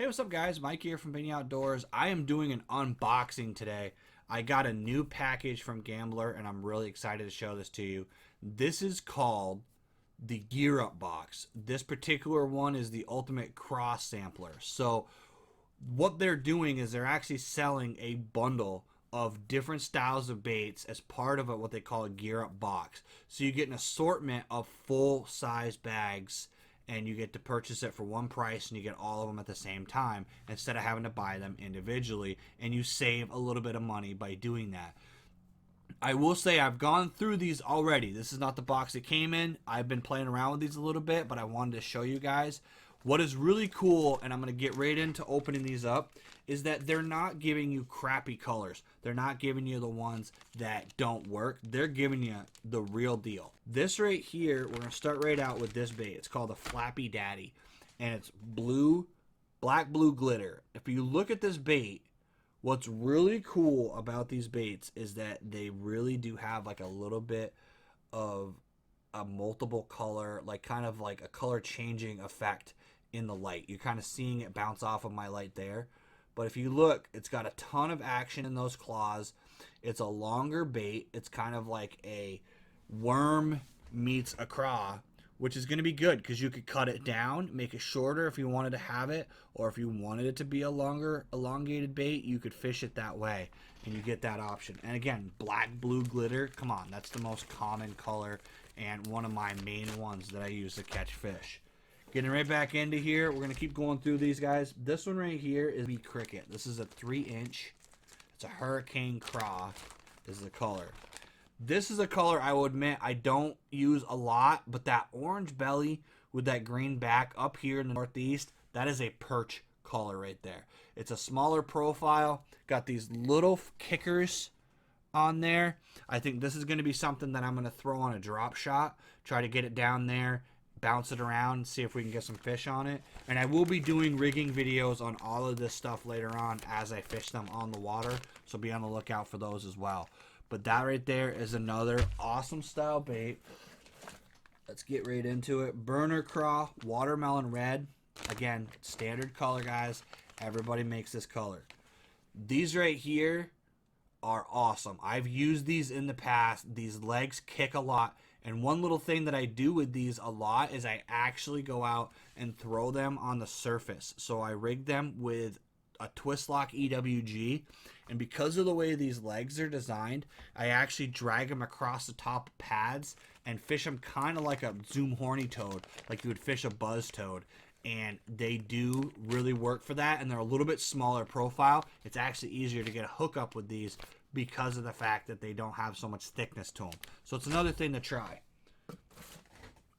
Hey, what's up, guys? Mike here from Vinny Outdoors. I am doing an unboxing today. I got a new package from Gambler, and I'm really excited to show this to you. This is called the Gear Up box. This particular one is the Ultimate Cross Sampler. So, what they're doing is they're actually selling a bundle of different styles of baits as part of what they call a Gear Up box. So, you get an assortment of full size bags and you get to purchase it for one price and you get all of them at the same time instead of having to buy them individually, and you save a little bit of money by doing that. I will say I've gone through these already. This is not the box it came in. I've been playing around with these a little bit, but I wanted to show you guys. What is really cool, and I'm going to get right into opening these up, is that they're not giving you crappy colors. They're not giving you the ones that don't work. They're giving you the real deal. This right here, we're going to start right out with this bait. It's called a Flappy Daddy, and it's black blue glitter. If you look at this bait, what's really cool about these baits is that they really do have like a little bit of a multiple color, like kind of like a color changing effect in the light. You're kind of seeing it bounce off of my light there. But if you look, it's got a ton of action in those claws. It's a longer bait. It's kind of like a worm meets a craw, which is going to be good because you could cut it down, make it shorter if you wanted to have it, or if you wanted it to be a longer elongated bait, you could fish it that way, and you get that option. And again, black blue glitter, come on, that's the most common color and one of my main ones that I use to catch fish. Getting right back into here, we're going to keep going through these guys. This one right here is the Cricket. This is a 3-inch. It's a Hurricane Craw is the color. This is a color I will admit I don't use a lot, but that orange belly with that green back up here in the northeast, that is a perch color right there. It's a smaller profile, got these little kickers on there. I think this is going to be something that I'm going to throw on a drop shot, try to get it down there, bounce it around, see if we can get some fish on it. And I will be doing rigging videos on all of this stuff later on as I fish them on the water, so be on the lookout for those as well. But that right there is another awesome style bait. Let's get right into it. Burner Craw, Watermelon Red. Again, standard color, guys. Everybody makes this color. These right here are awesome. I've used these in the past. These legs kick a lot. And one little thing that I do with these a lot is I actually go out and throw them on the surface. So I rig them with a Twist Lock EWG, and because of the way these legs are designed, I actually drag them across the top pads and fish them kind of like a Zoom horny toad, like you would fish a buzz toad. And they do really work for that, and they're a little bit smaller profile. It's actually easier to get a hookup with these because of the fact that they don't have so much thickness to them. So it's another thing to try.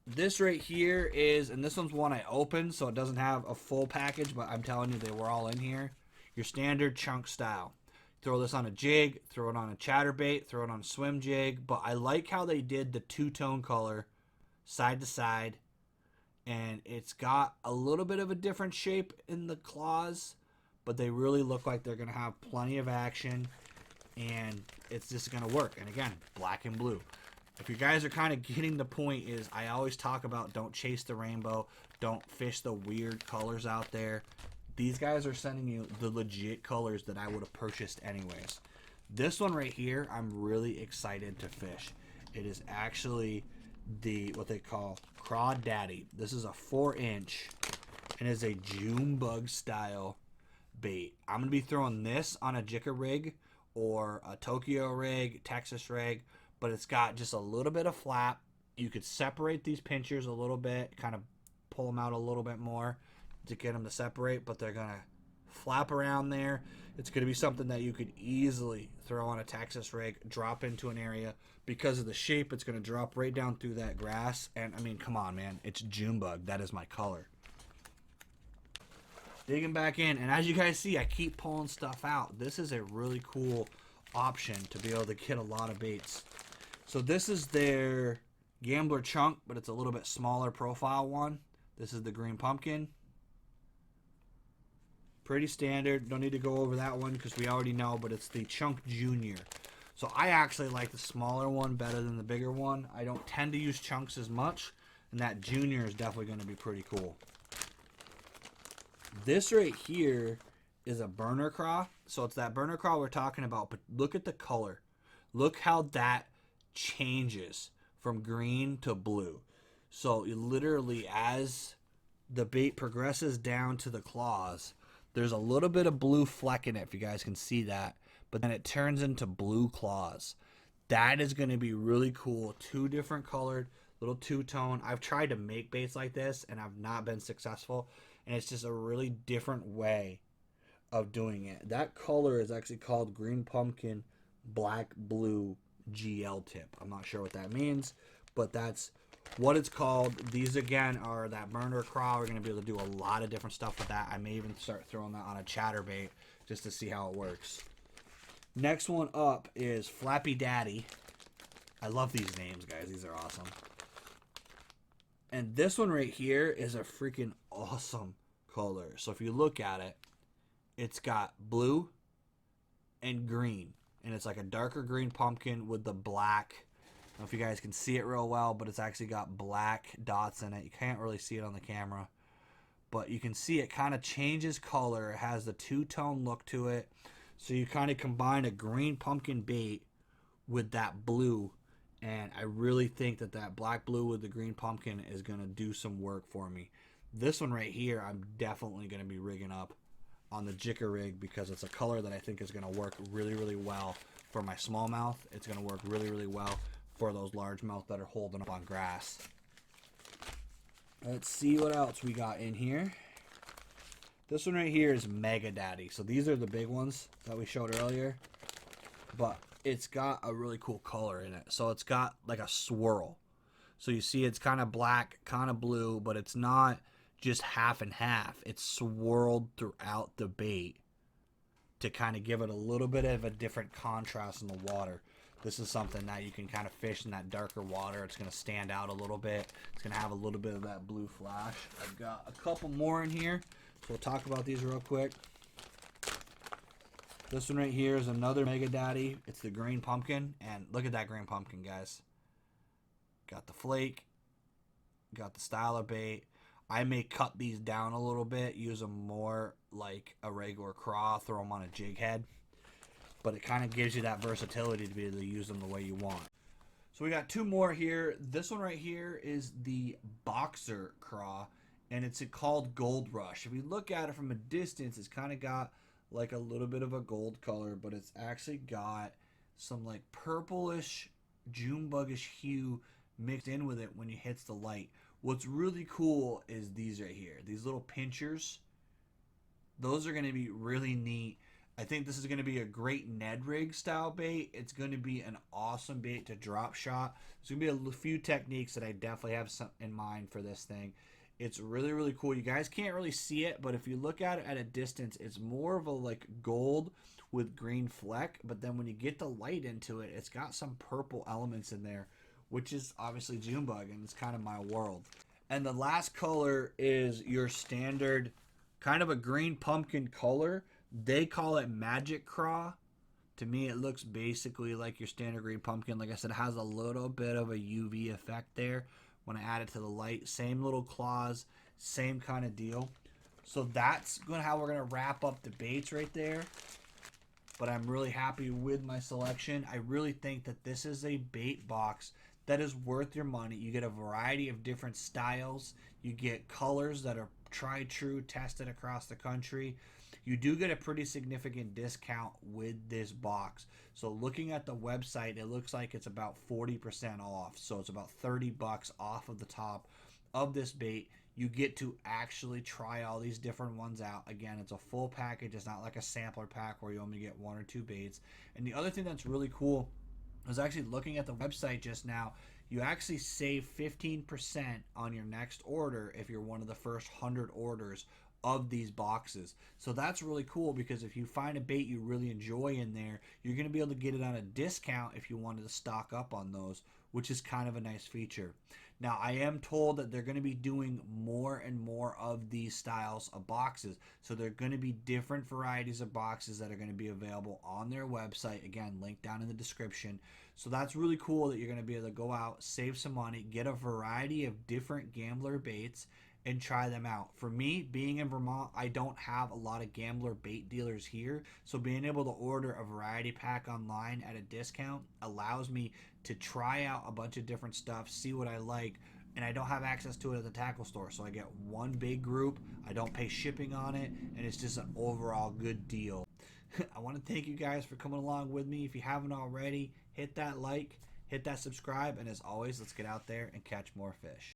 This right here is, and this one's one I opened, so it doesn't have a full package, but I'm telling you, they were all in here. Your standard chunk style. Throw this on a jig, throw it on a chatterbait, throw it on a swim jig, but I like how they did the two-tone color side to side, and it's got a little bit of a different shape in the claws, but they really look like they're going to have plenty of action, and it's just going to work. And again, black and blue. If you guys are kind of getting the point, is I always talk about don't chase the rainbow, don't fish the weird colors out there. These guys are sending you the legit colors that I would have purchased anyways. This one right here, I'm really excited to fish. It is actually the what they call Craw Daddy. This is a 4-inch and is a June bug style bait. I'm going to be throwing this on a Jika rig or a Tokyo rig, Texas rig, but it's got just a little bit of flap. You could separate these pinchers a little bit, kind of pull them out a little bit more to get them to separate, but they're going to flap around there. It's going to be something that you could easily throw on a Texas rig, drop into an area. Because of the shape, it's going to drop right down through that grass. And, I mean, come on, man. It's June bug. That is my color. Digging back in, and as you guys see, I keep pulling stuff out. This is a really cool option to be able to get a lot of baits. So this is their Gambler Chunk, but it's a little bit smaller profile one. This is the Green Pumpkin. Pretty standard. Don't need to go over that one because we already know, but it's the Chunk Junior. So I actually like the smaller one better than the bigger one. I don't tend to use chunks as much, and that Junior is definitely going to be pretty cool. This right here is a burner craw. So it's that burner craw we're talking about, but look at the color. Look how that changes from green to blue. So you literally, as the bait progresses down to the claws, there's a little bit of blue fleck in it, if you guys can see that. But then it turns into blue claws. That is going to be really cool. Two different colored, little two-tone. I've tried to make baits like this, and I've not been successful. And it's just a really different way of doing it. That color is actually called Green Pumpkin Black Blue GL Tip. I'm not sure what that means, but that's what it's called. These again are that burner craw. We're going to be able to do a lot of different stuff with that. I may even start throwing that on a chatterbait just to see how it works. Next one up is Flappy Daddy. I love these names, guys. These are awesome. And this one right here is a freaking awesome color. So if you look at it, it's got blue and green. And it's like a darker green pumpkin with the black. I don't know if you guys can see it real well, but it's actually got black dots in it. You can't really see it on the camera. But you can see it kind of changes color. It has the two-tone look to it. So you kind of combine a green pumpkin bait with that blue. And I really think that that black blue with the green pumpkin is going to do some work for me. This one right here, I'm definitely going to be rigging up on the Jika rig because it's a color that I think is going to work really, really well for my smallmouth. It's going to work really, really well for those largemouth that are holding up on grass. Let's see what else we got in here. This one right here is Mega Daddy. So these are the big ones that we showed earlier. But it's got a really cool color in it. So it's got like a swirl. So you see it's kind of black, kind of blue, but it's not just half and half. It's swirled throughout the bait to kind of give it a little bit of a different contrast in the water. This is something that you can kind of fish in that darker water. It's going to stand out a little bit. It's going to have a little bit of that blue flash. I've got a couple more in here. So we'll talk about these real quick. This one right here is another Mega Daddy. It's the green pumpkin. And look at that green pumpkin, guys. Got the flake. Got the styler bait. I may cut these down a little bit. Use them more like a regular craw. Throw them on a jig head. But it kind of gives you that versatility to be able to use them the way you want. So we got two more here. This one right here is the Boxer craw. And it's called Gold Rush. If you look at it from a distance, it's kind of got like a little bit of a gold color, but it's actually got some like purplish, June bugish hue mixed in with it when it hits the light. What's really cool is these right here. These little pinchers. Those are going to be really neat. I think this is going to be a great Ned rig style bait. It's going to be an awesome bait to drop shot. There's going to be a few techniques that I definitely have some in mind for this thing. It's really, really cool. You guys can't really see it, but if you look at it at a distance, it's more of a like gold with green fleck. But then when you get the light into it, it's got some purple elements in there, which is obviously June bug, and it's kind of my world. And the last color is your standard kind of a green pumpkin color. They call it Magic Craw. To me, it looks basically like your standard green pumpkin. Like I said, it has a little bit of a UV effect there when I add it to the light. Same little claws, same kind of deal. So that's how we're going to wrap up the baits right there. But I'm really happy with my selection. I really think that this is a bait box that is worth your money. You get a variety of different styles. You get colors that are tried, true, tested across the country. You do get a pretty significant discount with this box. So looking at the website, it looks like it's about 40% off. So it's about $30 off of the top of this bait. You get to actually try all these different ones out. Again, it's a full package. It's not like a sampler pack where you only get one or two baits. And the other thing that's really cool is actually looking at the website just now, you actually save 15% on your next order if you're one of the first 100 orders of these boxes. So that's really cool because if you find a bait you really enjoy in there, you're going to be able to get it on a discount if you wanted to stock up on those, which is kind of a nice feature. Now, I am told that they're going to be doing more and more of these styles of boxes. So they're going to be different varieties of boxes that are going to be available on their website. Again, link down in the description. So that's really cool that you're going to be able to go out, save some money, get a variety of different gambler baits, and try them out. For me, being in Vermont, I don't have a lot of gambler bait dealers here, so being able to order a variety pack online at a discount allows me to try out a bunch of different stuff, see what I like, and I don't have access to it at the tackle store. So I get one big group, I don't pay shipping on it, and it's just an overall good deal. I want to thank you guys for coming along with me. If you haven't already, hit that like, hit that subscribe, and as always, let's get out there and catch more fish.